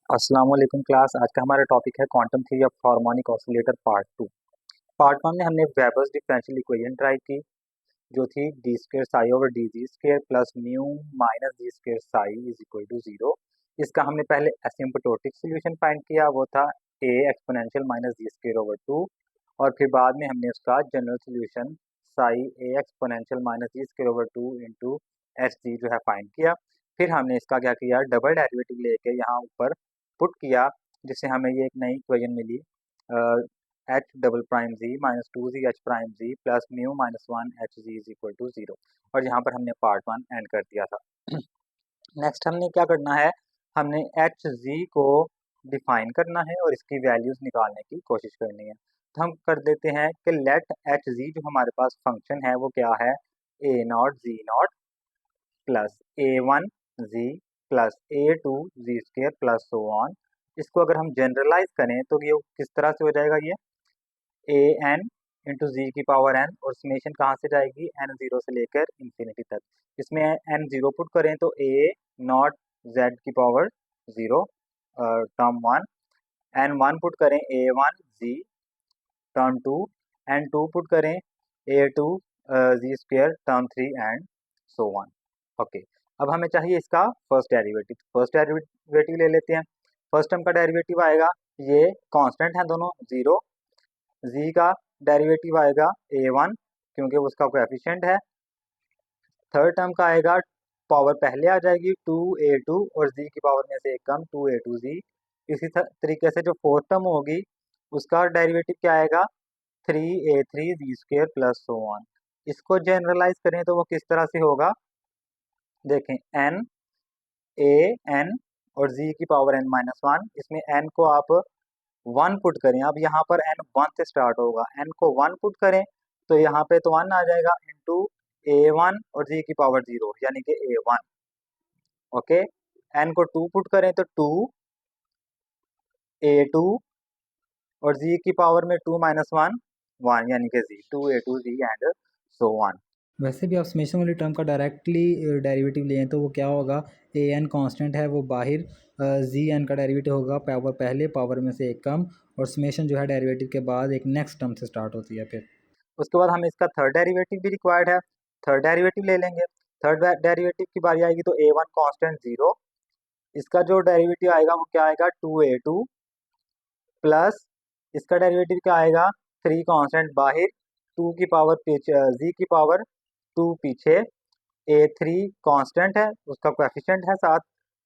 अस्सलाम वालेकुम क्लास। आज का हमारा टॉपिक है quantum theory of harmonic oscillator part two. Part one में हमने वेबर्स डिफरेंशियल इक्वेशन ट्राई की, जो थी d square psi over d g square plus mu minus g square psi is equal to zero. इसका हमने पहले asymptotic solution find किया, वो था a exponential minus g square over two. और फिर बाद में हमने उसका general solution psi a exponential minus g square over two into H G जो है फाइंड किया। फिर हमने इसका क्या किया, डबल डेरिवेटिव लेके यहाँ ऊपर पुट किया, जिससे हमें ये एक नई इक्वेशन मिली, h double prime g minus two g h prime g plus mu minus one h g is equal to zero. और यहाँ पर हमने पार्ट वन एंड कर दिया था। नेक्स्ट हमने क्या करना है, हमने एच जी को डिफाइन करना है और इसकी वैल्यूज निकालने की कोशिश करनी है। तो हम कर देते हैं कि लेट एच जी जो हमारे पास फंक्शन है वो क्या है, a naught g naught plus a one g plus a two g square plus so on. इसको अगर हम जनरलाइज करें तो ये किस तरह से हो जाएगा, ये ए एन इंटू जी की पावर एन, और समेशन कहाँ से जाएगी, एन जीरो से लेकर इंफिनिटी तक। इसमें एन जीरो पुट करें तो ए नॉट जेड की power zero term one, n one put करें a one g term two, n two put करें a two g square term three and so on. Okay, अब हमें चाहिए इसका first derivative. First derivative ले लेते हैं। फर्स्ट टर्म का डेरिवेटिव आएगा, ये कांस्टेंट है दोनों जीरो। जी का डेरिवेटिव आएगा ए वन, क्योंकि उसका कोएफिशिएंट है। थर्ड टर्म का आएगा, पावर पहले आ जाएगी टू ए टू और जी की पावर में से एक कम टू ए टू जी। इसी तरीके से जो फोर्थ टर्म होगी उसका डेरिवेटिव क्या आएगा, three a three g square plus so on. इसको जनरलाइज करें तो वो किस तरह से होगा, देखें एन ए एन और जी की पावर एन माइनस वन। इसमें एन को आप वन पुट करें, अब यहाँ पर एन वन से स्टार्ट होगा, एन को वन पुट करें तो यहाँ पे तो वन आ जाएगा इंटू ए वन और जी की पावर जीरो यानी कि ए वन। ओके, एन को टू पुट करें तो टू ए टू और जी की पावर में टू माइनस वन वन यानी कि G, two A two G and so on. वैसे भी आप समेशन वाली टर्म का डायरेक्टली डेरिवेटिव लें तो वो क्या होगा, ए एन कांस्टेंट है वो बाहर, जी एन का डेरिवेटिव होगा पावर पहले पावर में से एक कम, और समेशन जो है डेरिवेटिव के बाद एक नेक्स्ट टर्म से स्टार्ट होती है। फिर उसके बाद हमें इसका थर्ड डेरिवेटिव भी रिक्वायर्ड है, थर्ड डेरिवेटिव ले लेंगे। थर्ड डेरिवेटिव की बारी आएगी तो ए वन कॉन्स्टेंट जीरो, इसका जो डेरिवेटिव आएगा वो क्या आएगा, टू ए टू प्लस इसका डेरिवेटिव क्या आएगा, थ्री कांस्टेंट बाहर, टू की पावर पीछे जी की पावर टू पीछे, ए थ्री कांस्टेंट है उसका कोएफिशिएंट है साथ,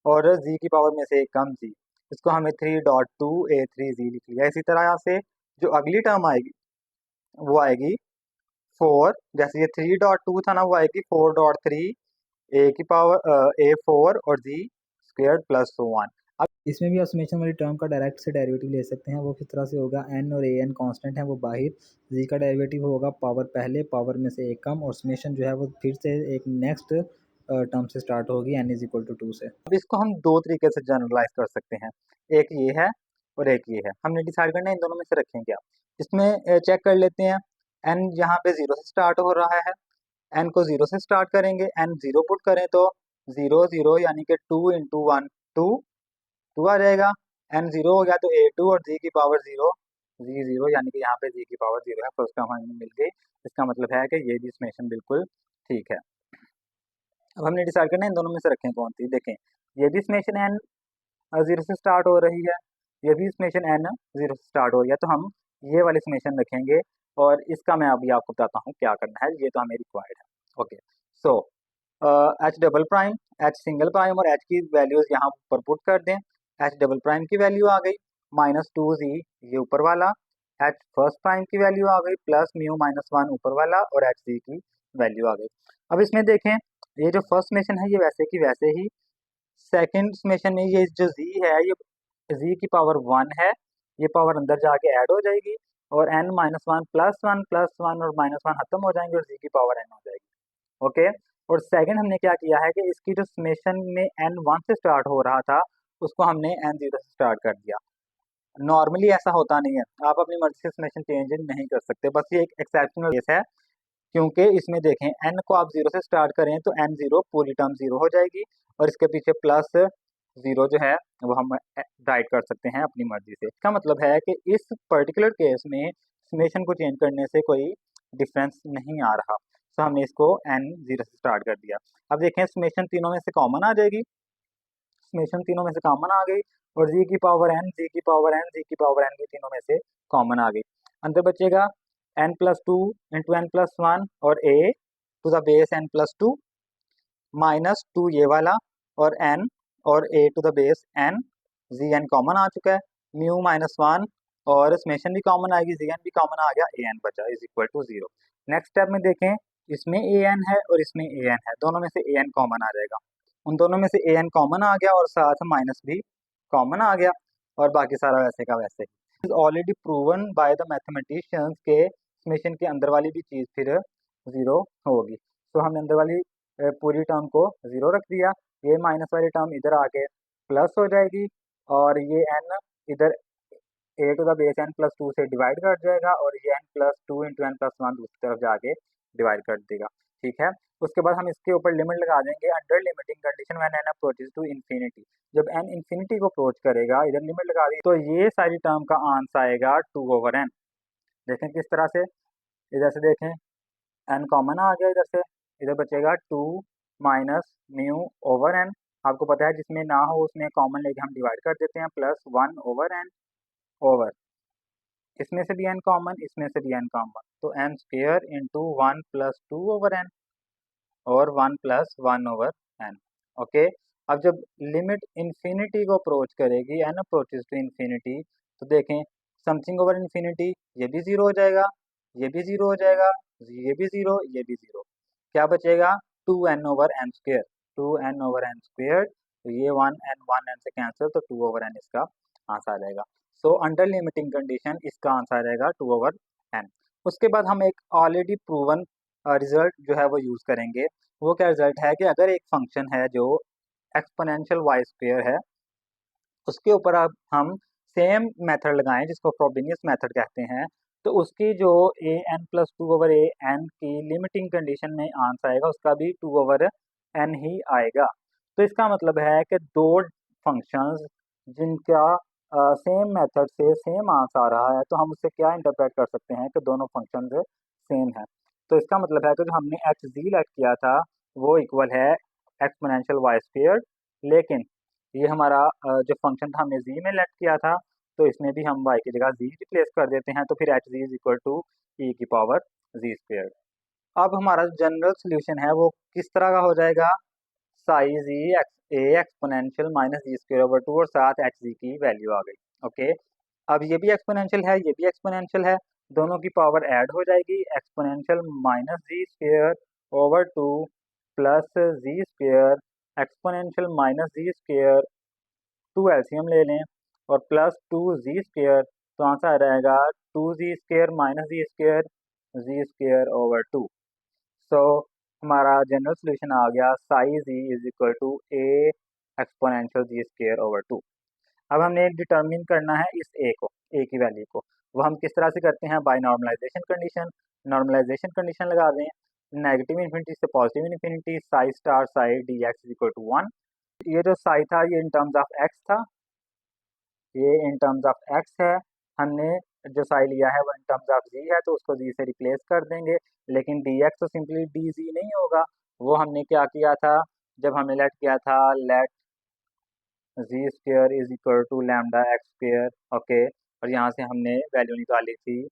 और जी की पावर में से एक कम जी। इसको हमें three dot to A three जी लिख लिया। इसी तरह से जो अगली टर्म आएगी वो आएगी फोर, जैसे ये थ्री डॉट टू था ना, वो आएगी फोर डॉट थ्री ए की पावर ए फोर और जी स्क्वेयर प्लस सो वन। अब इसमें भी आप समेशन वाली टर्म का डायरेक्ट से डेरिवेटिव ले सकते हैं। वो किस तरह से होगा, एन और ए एन कॉन्स्टेंट है वो बाहर, जी का डेरिवेटिव होगा पावर पहले पावर में से एक कम, और समेशन जो है वो फिर से एक नेक्स्ट टर्म से स्टार्ट होगी, n is equal to two से। अब इसको हम दो तरीके से जनरलाइज कर सकते हैं, एक ये है और एक ये है। हमने डिसाइड करना है इन दोनों में से रखें क्या। इसमें चेक कर लेते हैं, एन यहाँ पे जीरो से स्टार्ट हो रहा है, एन को जीरो से स्टार्ट करेंगे, एन जीरो पुट करें तो जीरो जीरो यानी कि two into one two, two आ जाएगा। एन जीरो हो गया तो ए टू और जी की पावर जीरो, जी जीरो यानी कि यहाँ पे जी की पावर जीरो है, फर्स्ट टर्म हमें मिल गई। इसका मतलब है कि ये भी समेशन बिल्कुल ठीक है। अब हमने डिसाइड करना है इन दोनों में से रखें कौन सी। देखें, ये भी समेशन एन जीरो से स्टार्ट हो रही है, ये भी समेशन एन जीरो से स्टार्ट हो रही है, तो हम ये वाली समेशन रखेंगे। और इसका मैं अभी आपको बताता हूँ क्या करना है, ये तो हमें रिक्वायर्ड है। Okay, so H double prime, H single prime और एच की वैल्यूज यहाँ पर पुट कर दें। एच डबल प्राइम की वैल्यू आ गई माइनस टू जी, ये ऊपर वाला। एच फर्स्ट प्राइम की वैल्यू आ गई प्लस म्यू माइनस वन ऊपर वाला, और एच जी की वैल्यू आ गई। अब इसमें देखें, ये जो फर्स्ट समेशन है ये वैसे की वैसे ही, सेकंड समेशन में ये जो z है ये z की पावर वन है, ये पावर अंदर जाके ऐड हो जाएगी, और n minus one plus one और माइनस वन खत्म हो जाएंगे और z की पावर n हो जाएगी। ओके, और सेकंड हमने क्या किया है कि इसकी जो समेशन में n वन से स्टार्ट हो रहा था उसको हमने n जीरो से स्टार्ट कर दिया। नॉर्मली ऐसा होता नहीं है, आप अपनी मर्जी से समेशन चेंज नहीं कर सकते, बस ये एक एक्सेप्शनल केस है। क्योंकि इसमें देखें, एन को आप जीरो से स्टार्ट करें तो एन जीरो पूरी टर्म जीरो हो जाएगी, और इसके पीछे प्लस ज़ीरो जो है वो हम राइट कर सकते हैं अपनी मर्जी से। इसका मतलब है कि इस पर्टिकुलर केस में समेशन को चेंज करने से कोई डिफरेंस नहीं आ रहा, तो हमने इसको एन जीरो से स्टार्ट कर दिया। अब देखें समेशन तीनों में से कॉमन आ जाएगी, समेशन तीनों में से कॉमन आ गई और जी की पावर एन, जी की पावर एन, जी की पावर एन भी तीनों में से कॉमन आ गई। अंदर बचेगा n plus two into N plus one और a two the base n plus two minus two ये वाला और एन और a two the base n, g n common आ चुका है, म्यू माइनस वन और समेशन भी कॉमन आएगी, जी एन भी कॉमन आ गया, ए एन बचा is equal to zero. Next step में देखें, इसमें ए एन है और इसमें ए एन है, दोनों में से ए एन कॉमन आ जाएगा, उन दोनों में से ए एन कॉमन आ गया और साथ माइनस भी कॉमन आ गया और बाकी सारा वैसे का वैसे। Is already proven by the mathematicians के समेशन के अंदर वाली भी चीज़ फिर जीरो होगी। तो हमने अंदर वाली पूरी टर्म को जीरो रख दिया, ये माइनस वाली टर्म इधर आके प्लस हो जाएगी और ये एन इधर a two the base n plus two से डिवाइड कर जाएगा और ये n plus two into N plus one दूसरी तरफ जाके डिवाइड कर देगा। ठीक है, उसके बाद हम इसके ऊपर लिमिट लगा देंगे under limiting condition when n approaches to infinity. जब एन इन्फिनिटी को अप्रोच करेगा, इधर लिमिट लगा दी, तो ये सारी टर्म का आंसर आएगा टू ओवर एन। देखें किस तरह से, इधर से देखें एन कॉमन आ गया इधर से, इधर बचेगा two minus mu over n. आपको पता है जिसमें ना हो उसमें कॉमन लेके हम डिवाइड कर देते हैं, plus one over n over इसमें से भी एन कॉमन, इसमें से भी एन कॉमन, तो n square into one plus two over n और one plus one over n. Okay, अब जब लिमिट इन्फिनिटी को अप्रोच करेगी, एन अप्रोचेस टू इन्फिनिटी, तो देखें समथिंग ओवर इन्फिनिटी, ये भी जीरो हो जाएगा, ये भी जीरो हो जाएगा, ये भी जीरो, ये भी जीरो, क्या बचेगा two n over n square, two n over n square, तो ये वन एन से कैंसिल, तो टू ओवर एन इसका आंसर आ जाएगा। सो अंडर लिमिटिंग कंडीशन इसका आंसर आ जाएगा टू ओवर एन। उसके बाद हम एक ऑलरेडी प्रूवन रिजल्ट जो है वो यूज़ करेंगे। वो क्या रिजल्ट है कि अगर एक फंक्शन है जो एक्सपोनेंशियल वाई स्क्वेयर है, उसके ऊपर अब हम सेम मेथड लगाएं जिसको फ्रोबिनियस मेथड कहते हैं, तो उसकी जो ए N plus two over A N की लिमिटिंग कंडीशन में आंसर आएगा उसका भी टू ओवर एन ही आएगा। तो इसका मतलब है कि दो फंक्शंस जिनका सेम मेथड से सेम आंसर आ रहा है, तो हम उससे क्या इंटरप्रेट कर सकते हैं कि दोनों फंक्शंस सेम है। तो इसका मतलब है कि जो हमने एच जी लेट किया था वो इक्वल है एक्सपोनेंशियल वाई स्क्वेयर, लेकिन ये हमारा जो फंक्शन था हमने जी में लेट किया था, तो इसमें भी हम वाई की जगह जी रिप्लेस कर देते हैं, तो फिर h g is equal to e की पावर जी स्क्वेयर। अब हमारा जनरल सोल्यूशन है वो किस तरह का हो जाएगा, psi g x a exponential minus g square over two और साथ एच जी की वैल्यू आ गई। ओके, अब ये भी एक्सपोनेंशियल है, ये भी एक्सपोनेंशियल है, दोनों की पावर ऐड हो जाएगी, exponential minus g square over two plus g square exponential minus g square, two LCM ले लें और प्लस टू जी स्क्वेयर, तो आंसर आ जाएगा two g square minus g square over two. So हमारा general solution आ गया psi g is equal to a exponential g square over two. अब हमने डिटर्मिन करना है इस ए को, ए की वैल्यू को, वो हम किस तरह से करते हैं, by normalisation condition. Normalisation condition लगा दें, नेगेटिव इन्फिनिटी से positive infinity, psi star psi d x equal to one. ये जो साई था ये इन टर्म्स ऑफ एक्स था, ये इन टर्म्स ऑफ एक्स है, हमने जो साई लिया है वो इन टर्म्स ऑफ जी है, तो उसको जी से रिप्लेस कर देंगे, लेकिन डी एक्स तो सिंपली डी जी नहीं होगा, वो हमने क्या किया था जब हमने लेट किया था, let g square is equal to lambda x square. Okay, और यहाँ से हमने वैल्यू निकाली थी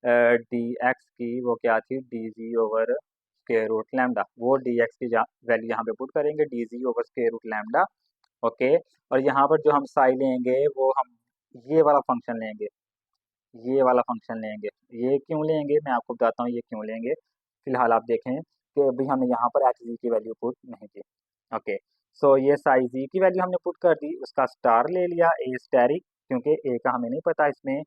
डी एक्स की, वो क्या थी d g over square root lambda, वो डी एक्स की वैल्यू यहाँ पे पुट करेंगे d g over square root lambda. Okay, और यहाँ पर जो हम साई लेंगे वो हम ये वाला फंक्शन लेंगे, ये वाला फंक्शन लेंगे। ये क्यों लेंगे मैं आपको बताता हूँ ये क्यों लेंगे, फिलहाल आप देखें कि अभी हमने यहाँ पर एच जी की वैल्यू पुट नहीं की। ओके, सो ये साई जी की वैल्यू हमने पुट कर दी, उसका स्टार ले लिया ए स्टैरिक, क्योंकि ए का हमें नहीं पता इसमें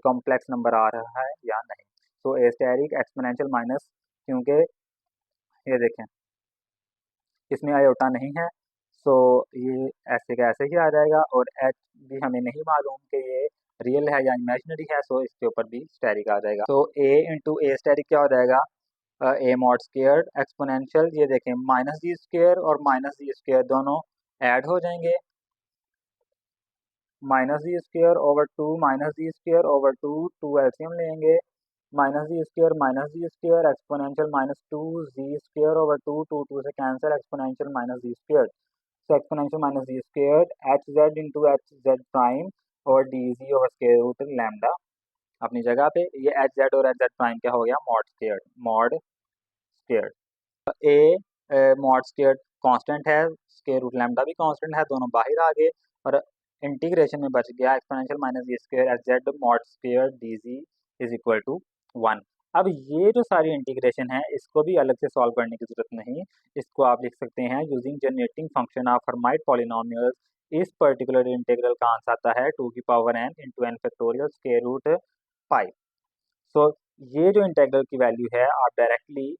कॉम्प्लेक्स नंबर आ रहा है या नहीं, तो ए स्टैरिक एक्सपोनेंशियल माइनस, क्योंकि ये देखें इसमें आयोटा नहीं है, सो ये ऐसे का ऐसे ही आ जाएगा, और एच भी हमें नहीं मालूम कि ये रियल है या इमेजिनरी है, सो इसके ऊपर भी स्टैरिक आ जाएगा। तो ए इंटू ए स्टैरिक क्या हो जाएगा, ए मॉड स्क्वेयर एक्सपोनेंशियल, ये देखें माइनस जी स्क्वेयर और माइनस जी स्क्वेयर दोनों ऐड हो जाएंगे, minus g square over two minus g square over two, two LCM लेंगे, minus g square exponential minus two g square over two, two two से cancel, exponential minus g square, so exponential minus z squared h z into h z prime और D g over square root lambda अपनी जगह पे। ये H Z और H Z prime क्या हो गया, mod square. A mod square constant है, स्क्वायर रूट लैम्डा भी कांस्टेंट है, दोनों बाहर आ गए और इंटीग्रेशन में बच गया exponential minus g square h z mod square d g is equal to 1। अब ये जो सारी इंटीग्रेशन है इसको भी अलग से सॉल्व करने की जरूरत नहीं, इसको आप लिख सकते हैं using generating function of Hermite polynomials. इस पर्टिकुलर इंटीग्रल का आंसर आता है टू की power n into n factorial square root pi. So ये जो इंटीग्रल की वैल्यू है आप डायरेक्टली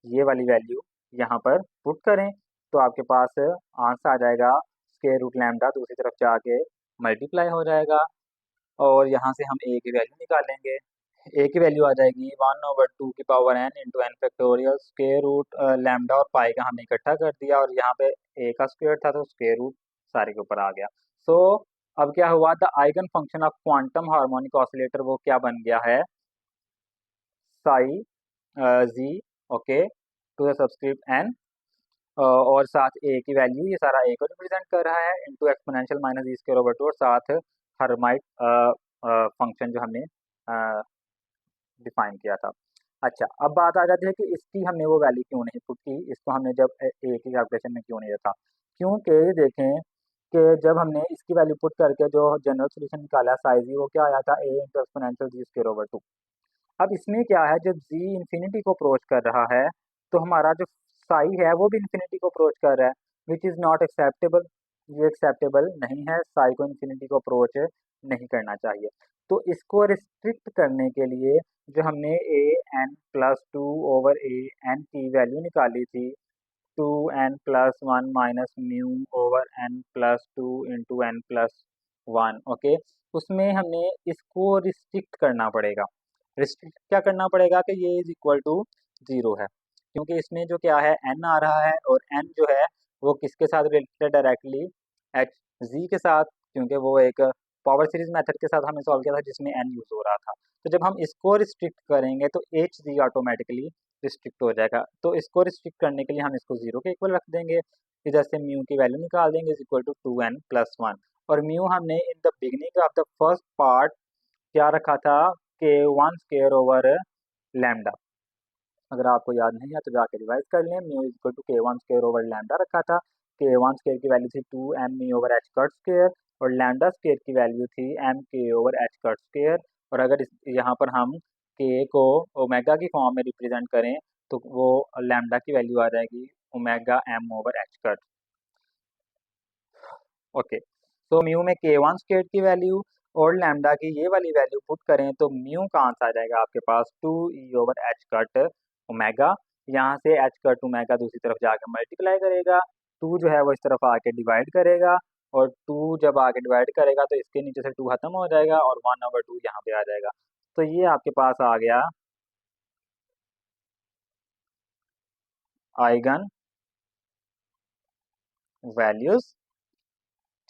ये वाली वैल्यू यहाँ पर पुट करें तो आपके पास आंसर आ जाएगा स्क्वायर रूट लैम्डा दूसरी तरफ जाके मल्टीप्लाई हो जाएगा और यहाँ से हम ए की वैल्यू निकालेंगे। ए की वैल्यू आ जाएगी 1/2 की power n into n factorial square root lambda और पाई का हमने इकट्ठा कर दिया और यहाँ पे ए का स्क्वायर था तो स्क्वायर रूट सारे के ऊपर आ गया। सो अब क्या हुआ, the eigen function of quantum harmonic oscillator वो क्या बन गया है, psi g okay two the subscript n और साथ ए की वैल्यू ये सारा ए को रिप्रेजेंट कर रहा है into exponential minus e square over two और साथ हर्माइट फंक्शन जो हमने डिफाइन किया था। अच्छा अब बात आ जाती है कि इसकी हमने वो वैल्यू क्यों नहीं पुट की, इसको हमने जब ए की कैलकुलेशन में क्यों नहीं रखा, क्योंकि देखें कि जब हमने इसकी वैल्यू पुट करके जो जनरल सोल्यूशन निकाला साइज वो क्या आया था, a into exponential g square over two. अब इसमें क्या है, जब z इंफिनिटी को अप्रोच कर रहा है तो हमारा जो साई है वो भी इंफिनिटी को अप्रोच कर रहा है, विच इज़ नॉट एक्सेप्टेबल, ये एक्सेप्टेबल नहीं है, साई को इंफिनिटी को अप्रोच नहीं करना चाहिए। तो इसको रिस्ट्रिक्ट करने के लिए जो हमने A N plus two over A N की वैल्यू निकाली थी, two N plus one minus mu over N plus two into N plus one okay, उसमें हमें इसको रिस्ट्रिक्ट करना पड़ेगा। रिस्ट्रिक्ट क्या करना पड़ेगा कि ये इज इक्वल टू जीरो है, क्योंकि इसमें जो क्या है एन आ रहा है और एन जो है वो किसके साथ रिलेटेड डायरेक्टली एच जी के साथ, क्योंकि वो एक पावर सीरीज मेथड के साथ हमने सॉल्व किया था जिसमें एन यूज हो रहा था। तो जब हम इसको रिस्ट्रिक्ट करेंगे तो एच जी ऑटोमेटिकली रिस्ट्रिक्ट हो जाएगा, तो इसको रिस्ट्रिक्ट करने के लिए हम इसको जीरो के इक्वल रख देंगे, इधर से म्यू की वैल्यू निकाल देंगे is equal to two N plus one. और म्यू हमने in the beginning of the first part क्या रखा था, K one square over lambda. अगर आपको याद नहीं है तो जाके रिवाइज कर लें, mu equal to K one square over lambda रखा था, के वन स्क्वायर की वैल्यू थी two M E over H cut square और लैम्डा स्क्वायर की वैल्यू थी M K over H cut square. और अगर यहाँ पर हम के को ओमेगा की फॉर्म में रिप्रेजेंट करें तो वो लैम्डा की वैल्यू आ जाएगी omega M over H cut okay. तो म्यू में के वन स्क्वायर की वैल्यू और लैम्डा की ये वाली वैल्यू पुट करें तो म्यू का आंसर आ जाएगा आपके पास two e over H cut omega. यहाँ से एच कट ओमेगा दूसरी तरफ जाकर मल्टीप्लाई करेगा, टू जो है वो इस तरफ आके डिवाइड करेगा और टू जब आके डिवाइड करेगा तो इसके नीचे से टू खत्म हो जाएगा और वन ओवर टू यहाँ पे आ जाएगा। तो ये आपके पास आ गया आइगन वैल्यूज,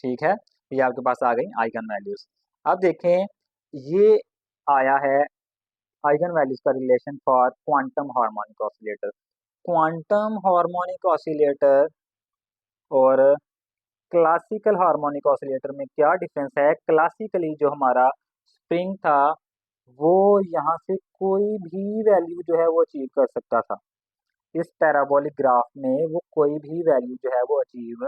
ठीक है, ये आपके पास आ गई आइगन वैल्यूज। अब देखें ये आया है आइगन वैल्यूज का relation for quantum harmonic oscillator. Quantum harmonic oscillator और क्लासिकल हार्मोनिक ऑसिलेटर में क्या डिफरेंस है, क्लासिकली जो हमारा स्प्रिंग था वो यहाँ से कोई भी वैल्यू जो है वो अचीव कर सकता था, इस पैराबोलिक ग्राफ में वो कोई भी वैल्यू जो है वो अचीव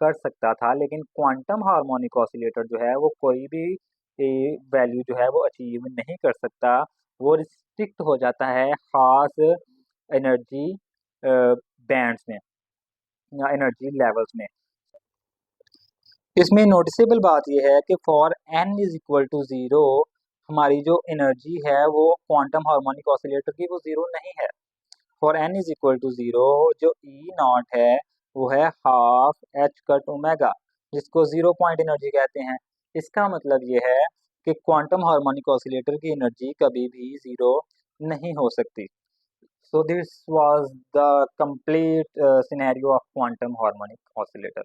कर सकता था, लेकिन क्वांटम हार्मोनिक ऑसिलेटर जो है वो कोई भी वैल्यू जो है वो अचीव नहीं कर सकता, वो रिस्ट्रिक्ट हो जाता है खास एनर्जी बैंड्स में या एनर्जी लेवल्स में। इसमें नोटिसेबल बात यह है कि for N is equal to zero हमारी जो एनर्जी है वो क्वांटम हार्मोनिक ऑसिलेटर की वो ज़ीरो नहीं है। For N is equal to zero जो ई नॉट है वो है हाफ एच कट ओमेगा, जिसको ज़ीरो पॉइंट एनर्जी कहते हैं। इसका मतलब ये है कि क्वांटम हार्मोनिक ऑसिलेटर की एनर्जी कभी भी ज़ीरो नहीं हो सकती। So this was the complete scenario of quantum harmonic oscillator.